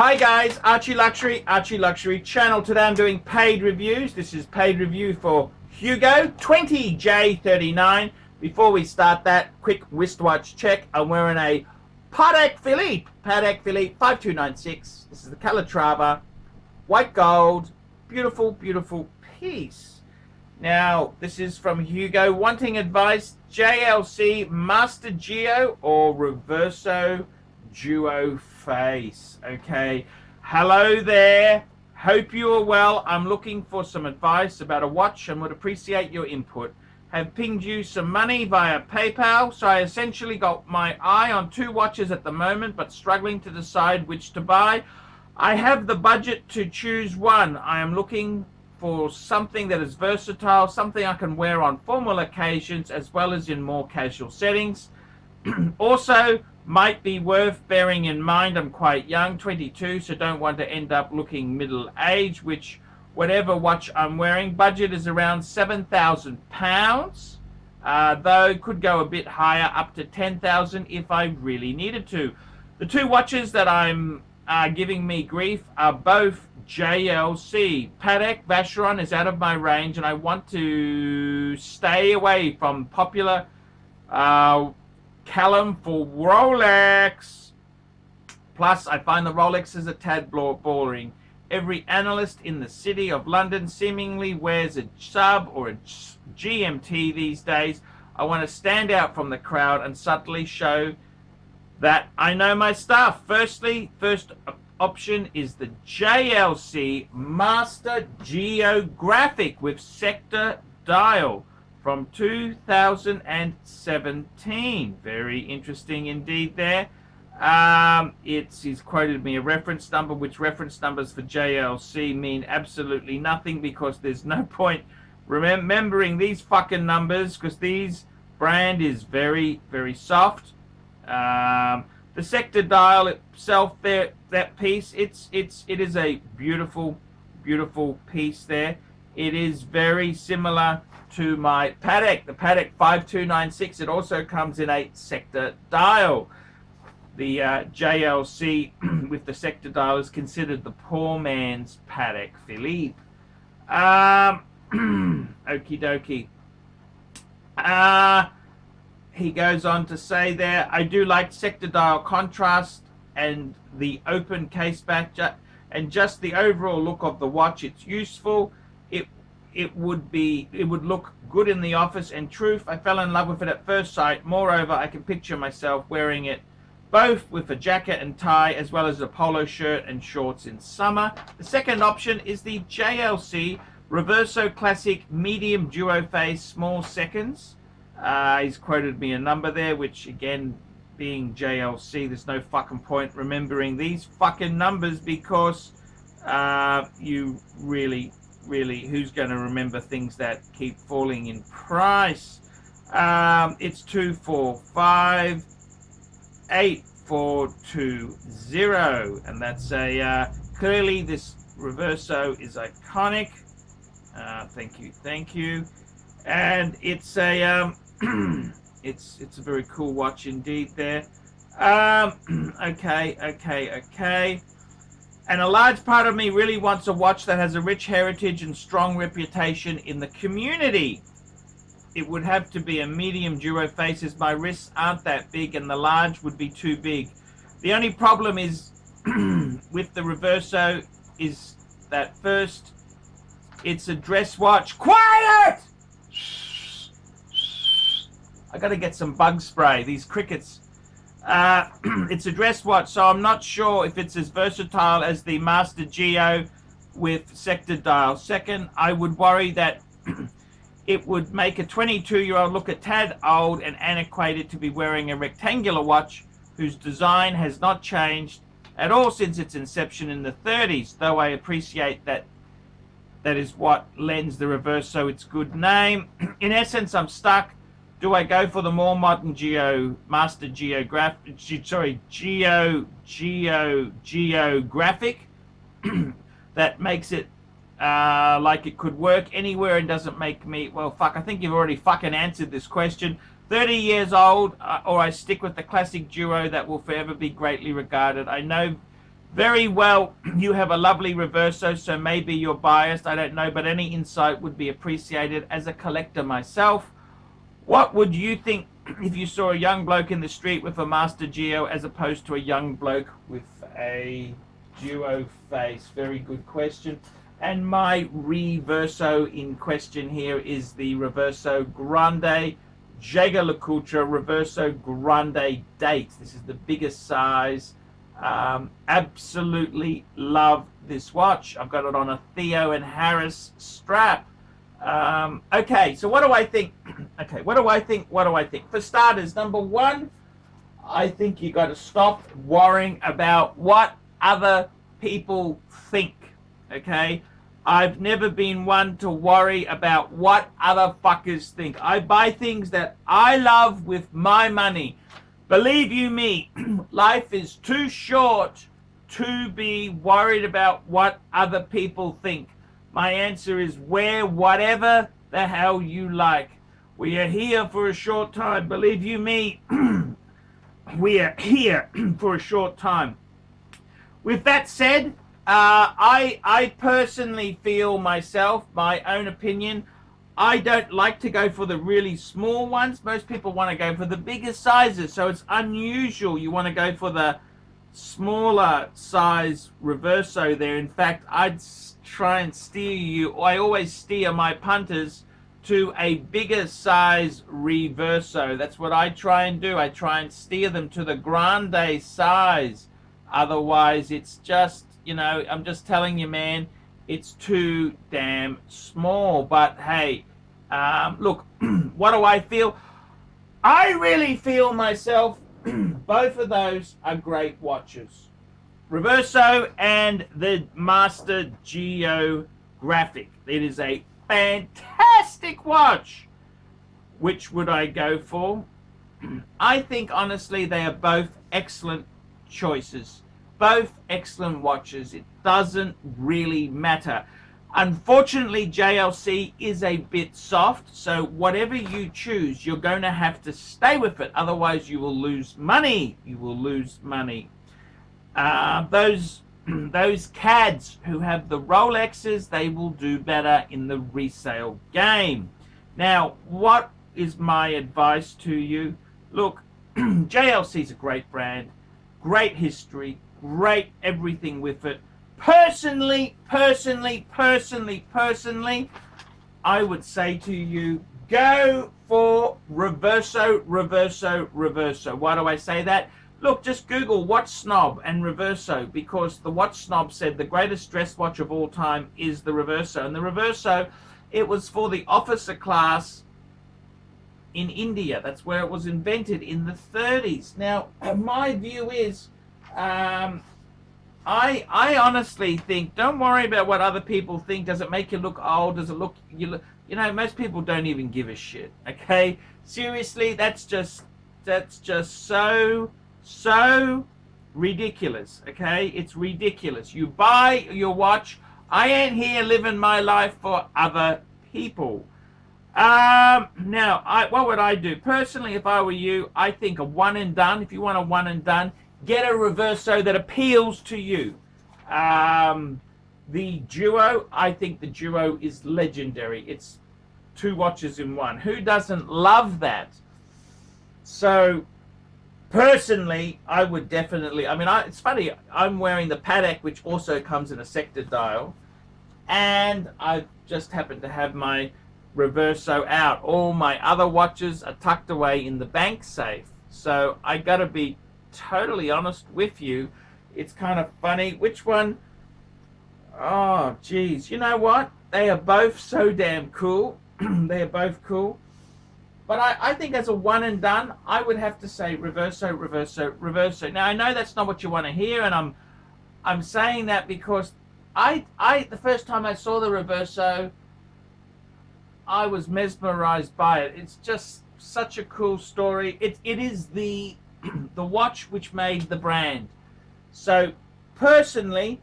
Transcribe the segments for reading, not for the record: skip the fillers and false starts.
Hi guys, ArchieLuxury channel. Today I'm doing paid reviews. This is paid review for Hugo 20J39. Before we start that, quick wristwatch check. I'm wearing a Patek Philippe 5296. This is the Calatrava, white gold, beautiful, beautiful piece. Now, this is from Hugo. Wanting advice, JLC Master Geo or Reverso Duo Face. Okay, hello there, hope you are well. I'm looking for some advice about a watch and would appreciate your input. Have pinged you some money via PayPal, so I essentially got my eye on two watches at the moment, but struggling to decide which to buy. I have the budget to choose one. I am looking for something that is versatile, something I can wear on formal occasions as well as in more casual settings. Also, might be worth bearing in mind I'm quite young, 22, so don't want to end up looking middle age, which whatever watch I'm wearing, budget is around £7,000, though could go a bit higher, up to 10,000 if I really needed to. The two watches that I'm giving me grief are both JLC. Patek Vacheron is out of my range and I want to stay away from popular Callum for Rolex. Plus, I find the Rolexes a tad boring. Every analyst in the city of London seemingly wears a sub or a GMT these days. I want to stand out from the crowd and subtly show that I know my stuff. First option is the JLC Master Geographic with sector dial from 2017. Very interesting indeed there. He's quoted me a reference number, which reference numbers for JLC mean absolutely nothing because there's no point remembering these fucking numbers because these brand is very, very soft. The sector dial itself there, that piece, it is a beautiful, beautiful piece there. It is very similar to my Patek, the Patek 5296. It also comes in a sector dial. The JLC with the sector dial is considered the poor man's Patek Philippe. Okie dokie. He goes on to say there, I do like sector dial contrast and the open case back and just the overall look of the watch. It's useful. It would look good in the office, and truth, I fell in love with it at first sight. Moreover, I can picture myself wearing it both with a jacket and tie as well as a polo shirt and shorts in summer. The second option is the JLC Reverso Classic Medium Duo Face Small Seconds. He's quoted me a number there, which again, being JLC, there's no fucking point remembering these fucking numbers because you really, who's going to remember things that keep falling in price? It's 2458,420, and that's a clearly this Reverso is iconic. Thank you, and it's a it's a very cool watch indeed there. Okay. And a large part of me really wants a watch that has a rich heritage and strong reputation in the community. It would have to be a medium duo face as my wrists aren't that big and the large would be too big. The only problem is with the Reverso is that first, it's a dress watch. Quiet! I gotta get some bug spray, these crickets. It's a dress watch, so I'm not sure if it's as versatile as the Master Geo with sector dial. Second, I would worry that it would make a 22-year-old look a tad old and antiquated to be wearing a rectangular watch whose design has not changed at all since its inception in the 30s, though I appreciate that is what lends the Reverso its good name. In essence, I'm stuck. Do I go for the more modern Master Geographic that makes it like it could work anywhere and doesn't make me, well, fuck, I think you've already fucking answered this question. 30 years old, or I stick with the classic duo that will forever be greatly regarded. I know Very well, you have a lovely Reverso, so maybe you're biased, I don't know, but any insight would be appreciated. As a collector myself, what would you think if you saw a young bloke in the street with a Master Geo as opposed to a young bloke with a Duo face? Very good question. And my Reverso in question here is the Reverso Grande JLC Reverso Grande Date. This is the biggest size. Absolutely love this watch. I've got it on a Theo and Harris strap. Okay, so what do I think? Okay, what do I think? For starters, number one, I think you got to stop worrying about what other people think. Okay, I've never been one to worry about what other fuckers think. I buy things that I love with my money. Believe you me, life is too short to be worried about what other people think. My answer is wear whatever the hell you like. We are here for a short time. Believe you me, we are here for a short time. With that said, I personally feel myself, my own opinion, I don't like to go for the really small ones. Most people want to go for the bigger sizes, so it's unusual you want to go for the smaller size Reverso there. In fact, I'd try and steer you, I always steer my punters to a bigger size Reverso. That's what I try and do. I try and steer them to the Grande size. Otherwise, it's just, you know, I'm just telling you, man, it's too damn small. But hey, look, what do I feel? I really feel myself, both of those are great watches. Reverso and the Master Geographic. It is a fantastic watch. Which would I go for? I think, honestly, they are both excellent choices. Both excellent watches. It doesn't really matter. Unfortunately, JLC is a bit soft, so whatever you choose, you're going to have to stay with it. Otherwise, you will lose money. You will lose money. Those cads who have the Rolexes, they will do better in the resale game. Now, what is my advice to you? Look, JLC is a great brand, great history, great everything with it. Personally, I would say to you, go for Reverso. Why do I say that? Look, just Google Watch Snob and Reverso, because the Watch Snob said the greatest dress watch of all time is the Reverso. And the Reverso, it was for the officer class in India. That's where it was invented in the 30s. Now, my view is, I honestly think, don't worry about what other people think. Does it make you look old? Does it look, you know, most people don't even give a shit, okay? Seriously, that's just so ridiculous, okay? It's ridiculous. You buy your watch. I ain't here living my life for other people. Now, what would I do? Personally, if I were you, I think a one and done. If you want a one and done, get a Reverso that appeals to you. The Duo, I think the Duo is legendary. It's two watches in one. Who doesn't love that? So, personally, I would definitely, I mean, it's funny, I'm wearing the Patek, which also comes in a sector dial, and I just happen to have my Reverso out. All my other watches are tucked away in the bank safe. So, I gotta be totally honest with you, it's kind of funny. Which one? Oh, geez. You know what? They are both so damn cool. They are both cool. But I think as a one and done, I would have to say Reverso. Now, I know that's not what you want to hear, and I'm saying that because the first time I saw the Reverso, I was mesmerized by it. It's just such a cool story. It is the watch which made the brand. So personally,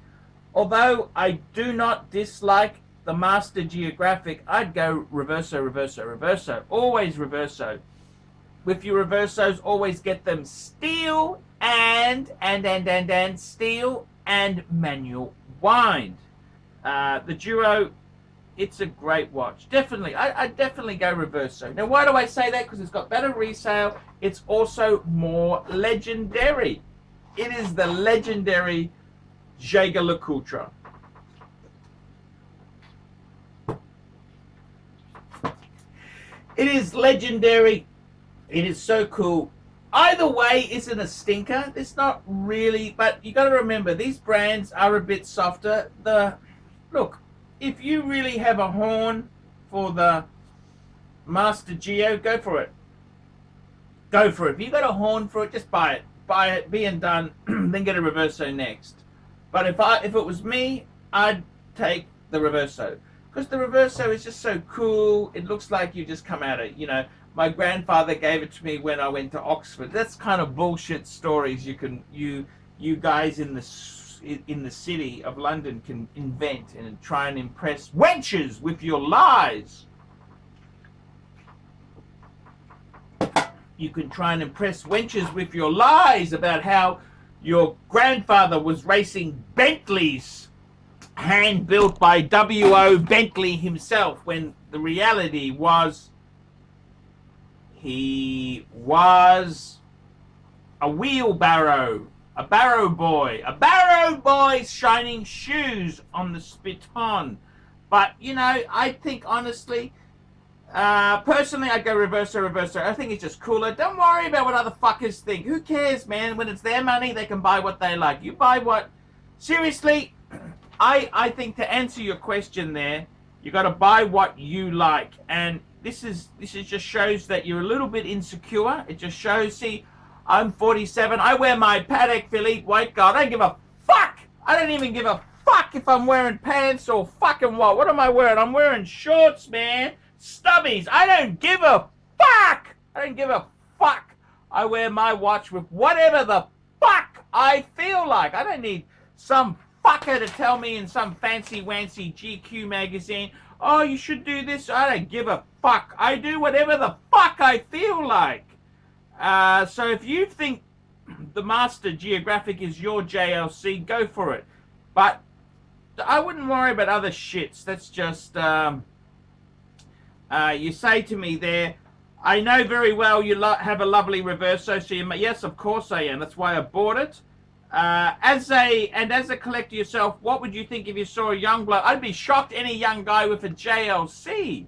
although I do not dislike the Master Geographic, I'd go Reverso. Always Reverso. With your Reversos, always get them steel and steel and manual wind. The Duo, it's a great watch. Definitely, I definitely go Reverso. Now, why do I say that? Because it's got better resale. It's also more legendary. It is the legendary JLC. It is legendary. It is so cool. Either way isn't a stinker. It's not really, but you got to remember, these brands are a bit softer. Look, if you really have a horn for the Master Geo, go for it. Go for it. If you got a horn for it, just buy it. Buy it, be and done, then get a Reverso next. But if it was me, I'd take the Reverso. Because the Reverso is just so cool. It looks like you just come out of, my grandfather gave it to me when I went to Oxford. That's kind of bullshit stories you guys in the city of London can invent and try and impress wenches with your lies. You can try and impress wenches with your lies about how your grandfather was racing Bentleys, hand built by W.O. Bentley himself, when the reality was he was a wheelbarrow, a barrow boy shining shoes on the Spiton. But, I think honestly, personally, I go Reverso. I think it's just cooler. Don't worry about what other fuckers think. Who cares, man? When it's their money, they can buy what they like. You buy what... Seriously, I think to answer your question there, you got to buy what you like. And this just shows that you're a little bit insecure. It just shows, see, I'm 47. I wear my Patek Philippe white gold. I don't give a fuck. I don't even give a fuck if I'm wearing pants or fucking what. What am I wearing? I'm wearing shorts, man. Stubbies. I don't give a fuck. I don't give a fuck. I wear my watch with whatever the fuck I feel like. I don't need some fucker to tell me in some fancy-wancy GQ magazine, oh, you should do this. I don't give a fuck. I do whatever the fuck I feel like. So if you think the Master Geographic is your JLC, go for it. But I wouldn't worry about other shits. That's just... you say to me there, I know very well you have a lovely Reverso, so yes, of course I am. That's why I bought it. As a collector yourself, what would you think if you saw a young bloke? I'd be shocked any young guy with a JLC.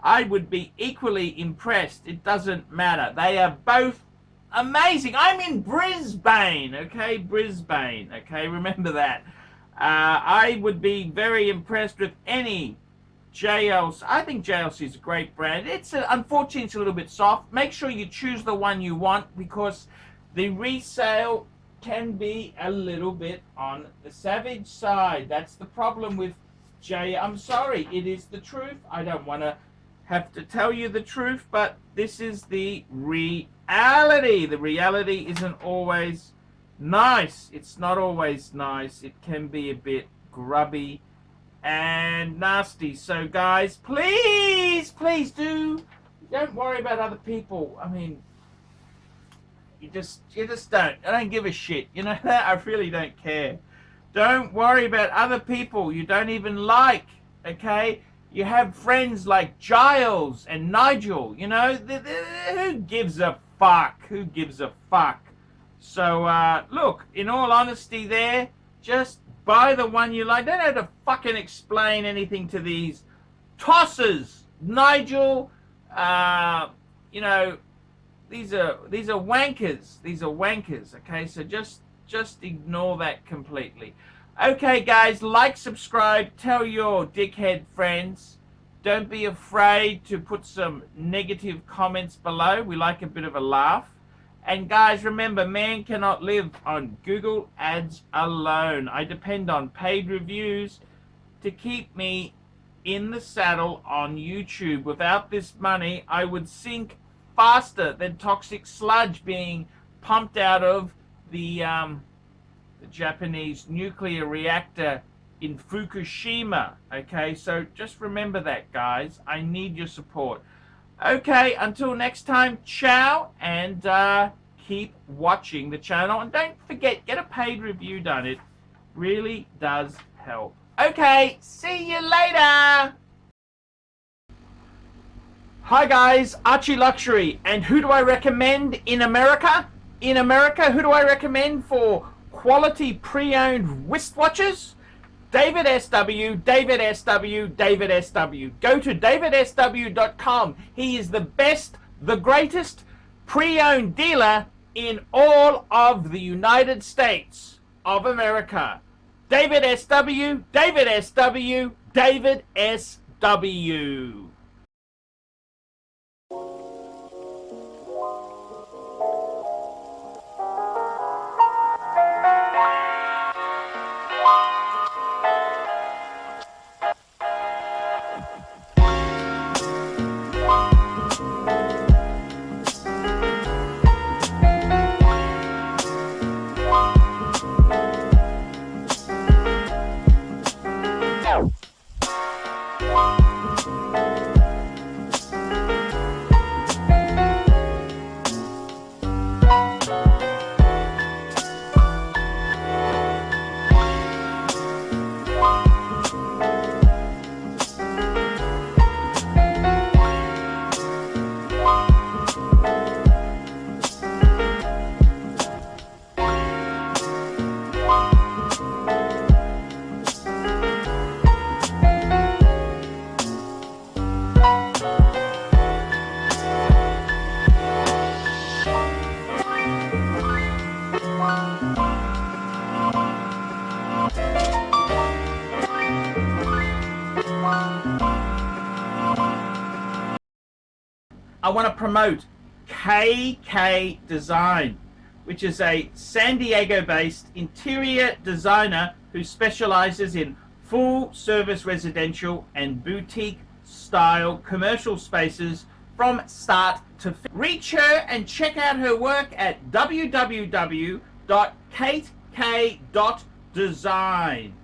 I would be equally impressed. It doesn't matter. They are both amazing. I'm in Brisbane, okay? Brisbane, okay? Remember that. I would be very impressed with any JLC. I think JLC is a great brand. Unfortunately, it's a little bit soft. Make sure you choose the one you want, because the resale can be a little bit on the savage side. That's the problem with I'm sorry, it is the truth. I don't want to have to tell you the truth, but this is the reality. The reality isn't always nice. It's not always nice. It can be a bit grubby and nasty. So guys, please don't worry about other people. I mean, you just don't. I don't give a shit. You know that? I really don't care. Don't worry about other people you don't even like, okay? You have friends like Giles and Nigel, who gives a fuck? Who gives a fuck? So, look, in all honesty there, just buy the one you like. Don't have to fucking explain anything to these tossers. Nigel, these are wankers. These are wankers, okay? So just ignore that completely. Okay, guys, like, subscribe, tell your dickhead friends. Don't be afraid to put some negative comments below. We like a bit of a laugh. And guys, remember, man cannot live on Google Ads alone. I depend on paid reviews to keep me in the saddle on YouTube. Without this money, I would sink faster than toxic sludge being pumped out of the Japanese nuclear reactor in Fukushima. Okay, so just remember that, guys. I need your support. Okay, until next time, ciao, and keep watching the channel. And don't forget, get a paid review done. Really does help. Okay, see you later. Hi guys, ArchieLuxury, and who do I recommend in America? In America, who do I recommend for quality pre-owned wristwatches? David SW, David SW, David SW. Go to davidsw.com. He is the best, the greatest pre-owned dealer in all of the United States of America. David SW, David SW, David SW. I want to promote KK Design, which is a San Diego-based interior designer who specializes in full-service residential and boutique-style commercial spaces from start to finish. Reach her and check out her work at www.katek.design.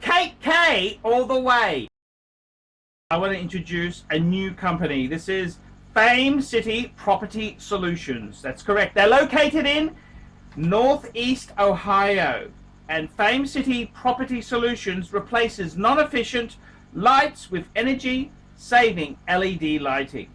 Kate K all the way. I want to introduce a new company. This is Fame City Property Solutions. That's correct. They're located in Northeast Ohio. And Fame City Property Solutions replaces non-efficient lights with energy-saving LED lighting.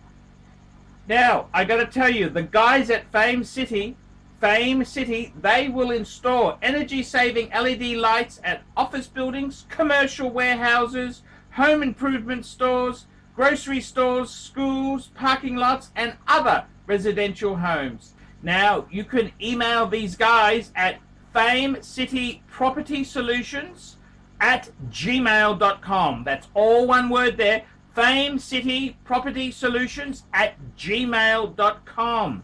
Now, I got to tell you, the guys at Fame City, they will install energy-saving LED lights at office buildings, commercial warehouses, home improvement stores, grocery stores, schools, parking lots, and other residential homes. Now, you can email these guys at famecitypropertysolutions@gmail.com. That's all one word there. famecitypropertysolutions@gmail.com.